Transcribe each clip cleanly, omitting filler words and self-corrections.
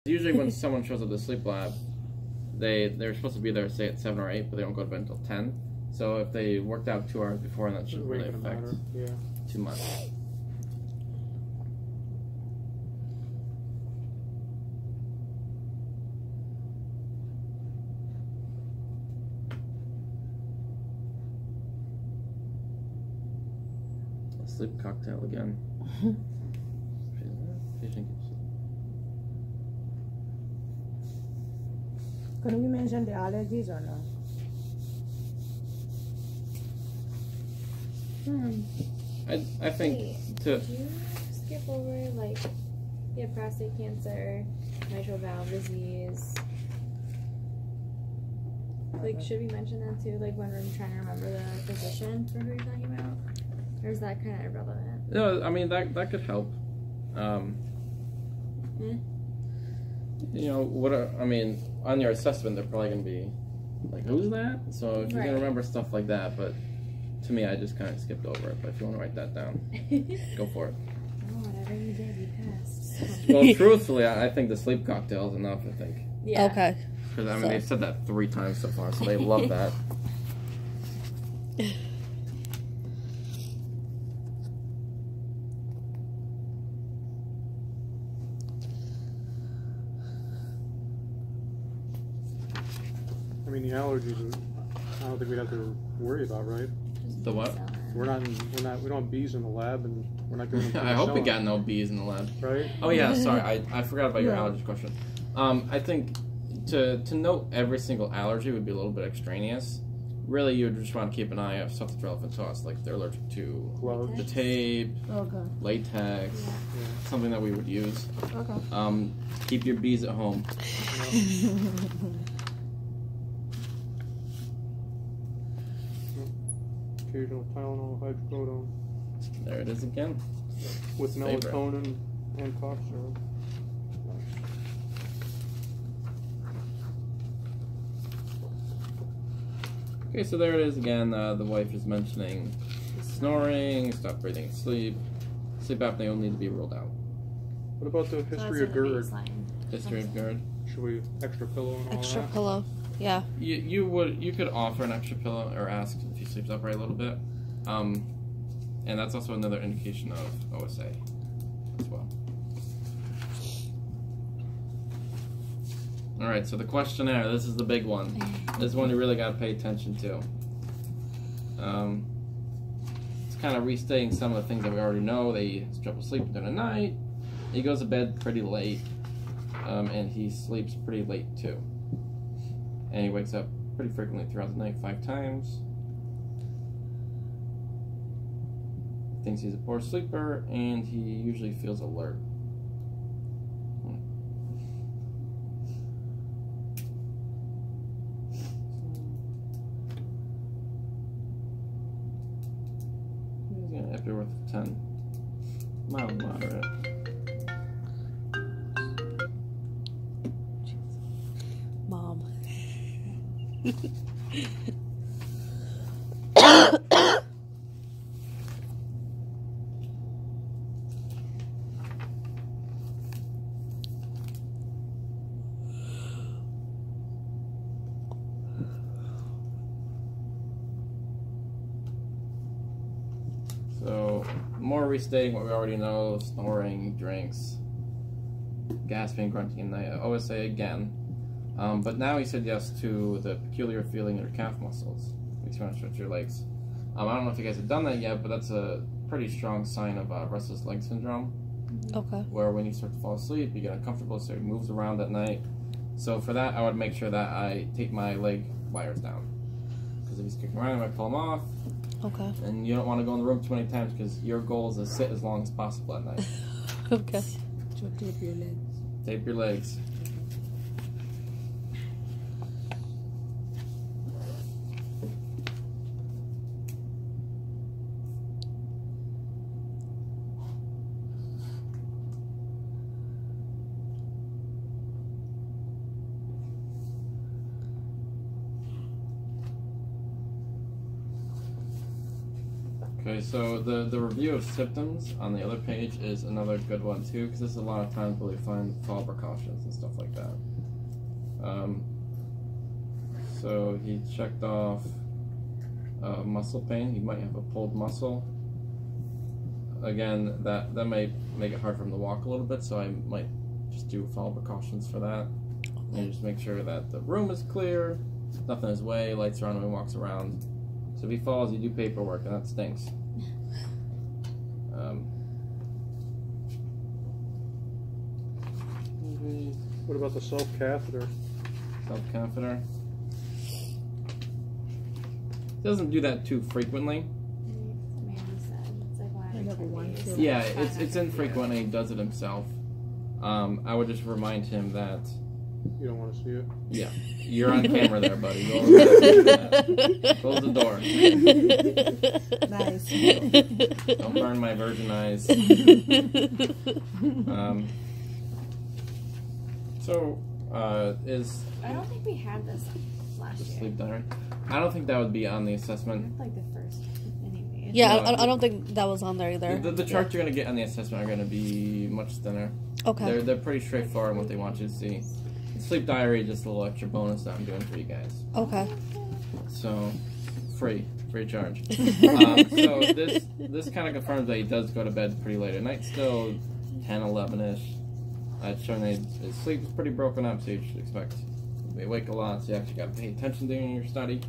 Usually when someone shows up to the sleep lab, they're supposed to be there, say, at 7 or 8, but they don't go to bed until 10. So if they worked out 2 hours before, that shouldn't really affect too much. A sleep cocktail again. Can we mention the allergies or no? I think Did you skip over, like, you have prostate cancer, mitral valve disease? Like, should we mention that too, like, when we're trying to remember the physician for who you're talking about? Or is that kind of irrelevant? No, I mean, that could help. You know, I mean, on your assessment, they're probably going to be like, who's that? So if you're going to remember stuff like that, but to me, I just kind of skipped over it. But if you want to write that down, go for it. Oh, whatever you did, you passed. Well, truthfully, I think the sleep cocktail is enough, I think. Yeah. Okay. Because, I mean, they've said that 3 times so far, so they love that. I mean, the allergies, I don't think we'd have to worry about, right? The what? We don't have bees in the lab, and we're not going to. I hope we got no bees in the lab. Right? Oh yeah, sorry, I forgot about your allergy question. I think to note every single allergy would be a little bit extraneous. Really, you would just want to keep an eye on stuff that's relevant to us, like they're allergic to Gloves. the tape, latex, something that we would use. Okay. Keep your bees at home. Occasional Tylenol, hydrocodone. There it is again. With Favorite. melatonin and cough syrup. Okay, so there it is again. The wife is mentioning snoring, stop breathing in sleep. Sleep apnea will need to be ruled out. What about the history of GERD? History of GERD. Should we extra pillow and all Extra that? pillow. Yeah. You could offer an extra pillow or ask if he sleeps upright a little bit, and that's also another indication of OSA as well. All right, so the questionnaire. This is the big one. This is one you really got to pay attention to. It's kind of restating some of the things that we already know. They trouble sleeping during the night. He goes to bed pretty late, and he sleeps pretty late too. And he wakes up pretty frequently throughout the night, 5 times. Thinks he's a poor sleeper, and he usually feels alert. He's gonna have to worth 10. Mild, moderate. Mom. So, more restating what we already know: snoring, drinks, gasping, grunting, and OSA again. But now he said yes to the peculiar feeling in your calf muscles. Makes you want to stretch your legs. I don't know if you guys have done that yet, but that's a pretty strong sign of restless leg syndrome. Okay. Where when you start to fall asleep, you get uncomfortable, so it moves around at night. So for that, I would make sure that I take my leg wires down. Because if he's kicking around, I might pull them off. Okay. And you don't want to go in the room too many times because your goal is to sit as long as possible at night. Okay. So tape your legs. Tape your legs. Okay, so the review of symptoms on the other page is another good one too, because this is a lot of times where we find fall precautions and stuff like that. So he checked off muscle pain. He might have a pulled muscle. Again, that might make it hard for him to walk a little bit, so I might just do fall precautions for that. And just make sure that the room is clear, nothing in his way, lights are on when he walks around. So if he falls, you do paperwork, and that stinks. What about the self-catheter? Self-catheter. Doesn't do that too frequently. Amanda said it's like why Another one, too. Yeah, it's infrequent, and he does it himself. I would just remind him that, You don't want to see it? yeah, you're on camera there, buddy. Go over there. Close the door. Nice. Don't burn my virgin eyes. Is I don't think we had this last the year. sleep diary? I don't think that would be on the assessment. Like the first, anyway. Yeah, No, I don't think that was on there either. The charts you're going to get on the assessment are going to be much thinner. Okay. They're pretty straightforward in what they want you to see. The sleep diary is just a little extra bonus that I'm doing for you guys. Okay. So, free charge. So this kind of confirms that he does go to bed pretty late at night, still 10, 11-ish. It's showing that his sleep is pretty broken up, so you should expect he wake a lot, so you actually got to pay attention during your study.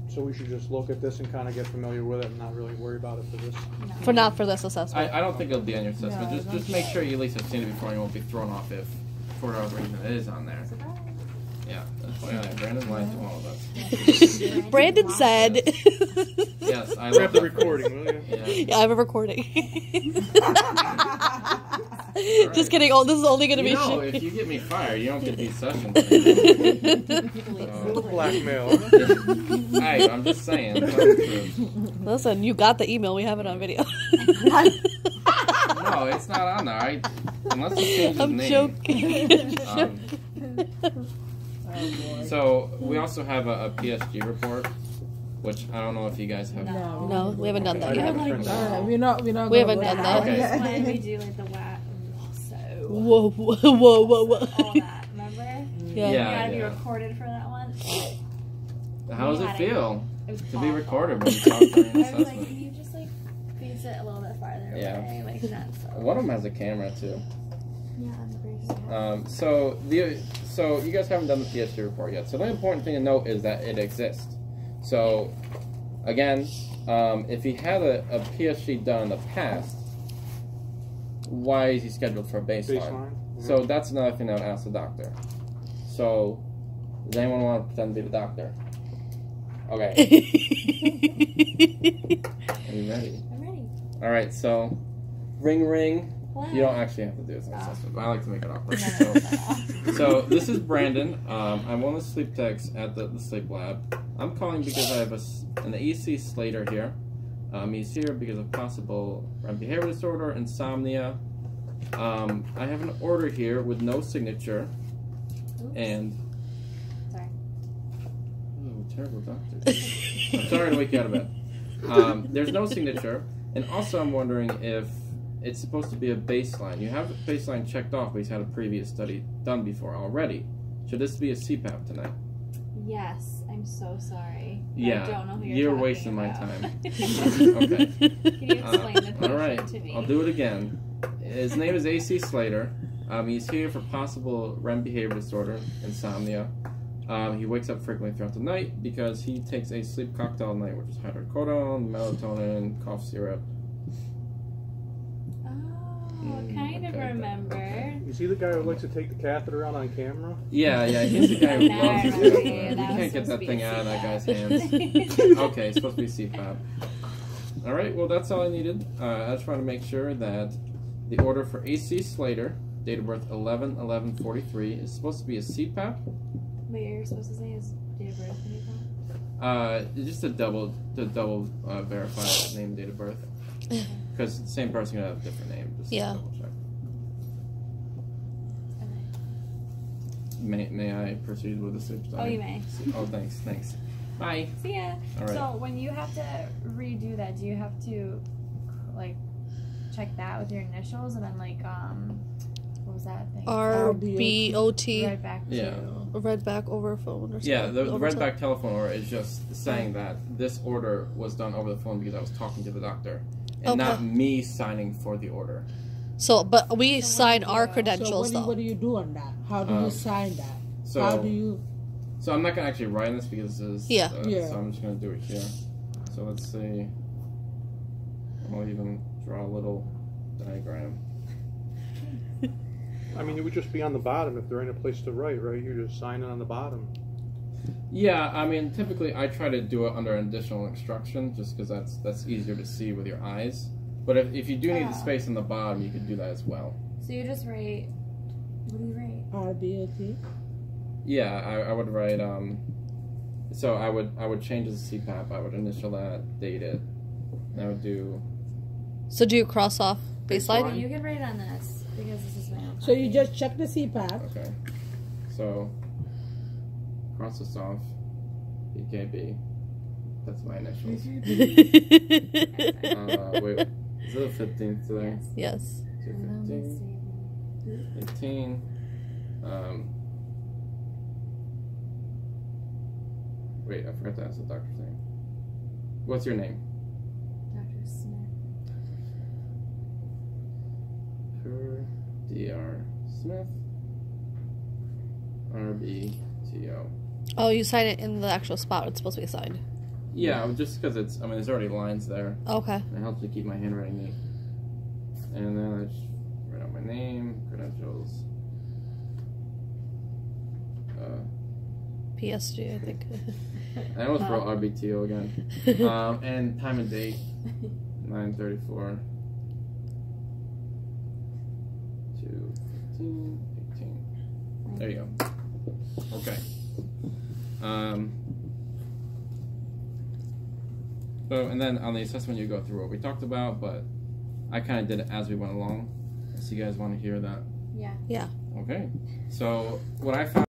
So we should just look at this and kind of get familiar with it and not really worry about it for this. For not for this assessment. I don't think it'll be on your assessment. No, Just make sure you at least have seen it before, and you won't be thrown off if, for whatever reason, it is on there. Yeah, that's why Brandon lied to all of us. Brandon said. Yes, I Grab love the that recording, phrase. will you? Yeah. Yeah, I have a recording. Alright. Just kidding. Oh, this is only going to You be. know, if you get me fired, you don't get these sessions. So, Blackmail. hey, I'm just saying. Tell the truth. Listen, you got the email. We have it on video. No, it's not on there. Unless you change his I'm name. joking. So we also have a PSG report, which I don't know if you guys have. No, we haven't done that I yet. haven't printed that out. We're not. We haven't done that. Okay. That's when we do like the WAP. So Whoa, whoa, whoa, whoa, whoa. all that, remember? Yeah. You Yeah. gotta be recorded for that one. How does it feel It was to be awful. recorded when you talk during I was like, assessment? can you just like face it a little bit farther Yeah. away? Like that's so. One of them has a camera too. Yeah, I'm pretty So you guys haven't done the PSG report yet. So the important thing to note is that it exists. So again, if he had a PSG done in the past, why is he scheduled for a baseline? Baseline. So that's another thing I would ask the doctor. So does anyone want to pretend to be the doctor? Okay. Are you ready? I'm ready. All right. So ring ring. What? You don't actually have to do this in assessment, but I like to make it awkward. No. So this is Brandon. I'm one of the sleep techs at the sleep lab. I'm calling because I have an AC Slater here. He's here because of possible REM behavior disorder, insomnia. I have an order here with no signature, Oops. and Sorry. oh, terrible doctor. I'm sorry to wake you out of bed. There's no signature, and also I'm wondering if it's supposed to be a baseline. You have a baseline checked off, but he's had a previous study done before already. Should this be a CPAP tonight? Yes, I'm so sorry. Yeah, I don't know who you're talking wasting my about. time. Can Okay. you explain the patient All right, to me? I'll do it again. His name is AC Slater. He's here for possible REM behavior disorder, insomnia. He wakes up frequently throughout the night because he takes a sleep cocktail at night, which is hydrocodone, melatonin, cough syrup. Oh, kind of Okay. remember. You see the guy who likes to take the catheter out on camera? Yeah, he's the guy who Now loves I his remember catheter. you. You That was can't get supposed that to thing be out of that guy's CPAP. hands. Okay, it's supposed to be CPAP. All right, well, that's all I needed. I just want to make sure that the order for AC Slater, date of birth 11/11/43, is supposed to be a CPAP. What you're supposed to say is date of birth when you call? Just to double verify name, date of birth, because the same person can have a different name. Just Yeah. double check. May I proceed with the sleep study? Oh, you may. Oh, thanks. Bye. See ya. All right. So when you have to redo that, do you have to like check that with your initials and then like what was that thing? RBOT. Right back to Yeah. Read back over phone or something. Yeah, the Over read back telephone order is just saying that this order was done over the phone because I was talking to the doctor, and not Okay. me signing for the order. So, but we So sign what do our you- credentials So though. what do you do on that? How do you sign that? So How do you? So I'm not gonna actually write this because this is Yeah. Yeah. So I'm just gonna do it here. So let's see. I'll even draw a little diagram. I mean, it would just be on the bottom if there ain't a place to write, right? You just sign it on the bottom. Yeah, I mean typically I try to do it under an additional instruction just because that's easier to see with your eyes. But if you do need the space on the bottom, you could do that as well. So you just write. What do you write? RBOT. Yeah, I would write so I would change it to CPAP. I would initial that, date it, and I would do. So do you cross off baseline? Baseline. You can write on this because this is my own. So you copy. just check the CPAP. Okay. So cross this off. BKB. That's my initials. Wait, is it the 15th today? Yes. Yes. 215, 18. Wait, I forgot to ask the doctor's name. What's your name? Dr. Smith. Dr. Smith. RBTO. Oh, you sign it in the actual spot it's supposed to be signed. Yeah, just because it's. I mean, there's already lines there. Okay. It helps me keep my handwriting neat. And then I just write out my name, credentials. PSG, I think. I almost wrote RBTO again. And time and date, 9:34. 2:15, 18. There you go. Okay. So, and then on the assessment, you go through what we talked about, but I kind of did it as we went along. So you guys want to hear that? Yeah. Yeah. Okay. So what I found.